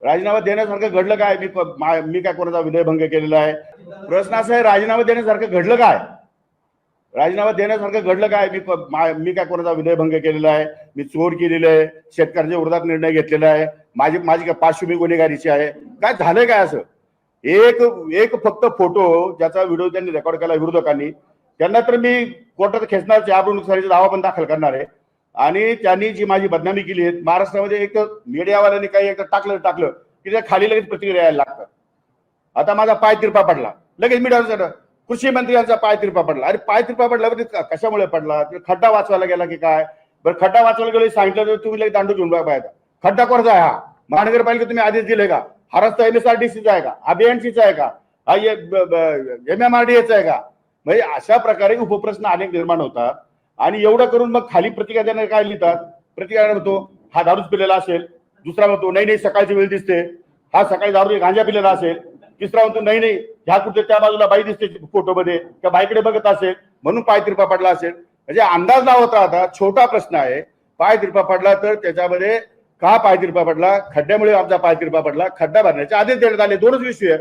राजीनामा देण्यासारखं घडलं काय? मी काय कोणाचा विनयभंग केलेला आहे? प्रश्न असा आहे, राजीनामा देण्यासारखं घडलं काय? राजीनामा देण्यासारखं घडलं काय? मी काय कोणाचा विनयभंग केलेला आहे? मी चोर केलेलं आहे? शेतकऱ्यांच्या विरोधात निर्णय घेतलेला आहे? माझी काय पार्श्वभूमी गुन्हेगारीची आहे? काय झालंय काय असं? एक एक फक्त फोटो ज्याचा व्हिडिओ त्यांनी रेकॉर्ड केला विरोधकांनी, त्यांना तर मी कोर्टात खेचणार, जाबरून नुकसानीचा दावा पण दाखल करणार आहे. आणि त्यांनी जी माझी बदनामी केली आहे महाराष्ट्रामध्ये, एक मीडियावाल्यांनी काही एक टाकलं की त्या खाली लगेच प्रतिक्रिया यायला लागतात. आता माझा पाय तिरपा पडला, लगेच मीडिया कृषी मंत्र्यांचा पाय तिरपा पडला. अरे पाय तिरपा पडला कशामुळे पडला? खड्डा वाचवायला गेला की काय? बरं, खड्डा वाचवायला गेलो सांगितलं तर तुम्ही लगेच दांडू घेऊन बाहेर. खड्डा कोणाचा आहे? हा महानगरपालिका तुम्ही आदेश दिले का? हा रस्ता MSRDCचा आहे का? अभियानसीचा आहे का? हा MMRDAचा आहे का? म्हणजे अशा प्रकारे उपप्रश्न अनेक निर्माण होतात. आणि एवढं करून मग खाली प्रतिक्रिया देणार काय लिहितात? प्रतिक्रिया म्हणतो हा दारूच पिलेला असेल, दुसरा म्हणतो नाही सकाळची वेळ दिसते, हा सकाळी दारू गांजा पिलेला असेल, तिसरा म्हणतो नाही ह्या कुठे त्या बाजूला बाई दिसते फोटोमध्ये, त्या बाईकडे बघत असेल म्हणून पाय तिरपा पडला असेल. म्हणजे अंदाज लावत राहता. छोटा प्रश्न आहे. पाय तिरपा पडला तर त्याच्यामध्ये का पाय तिरपा पडला? खड्ड्यामुळे आमचा पाय तिरपा पडला. खड्डा भरण्याचे आदेश देण्यात आले. दोनच विषय.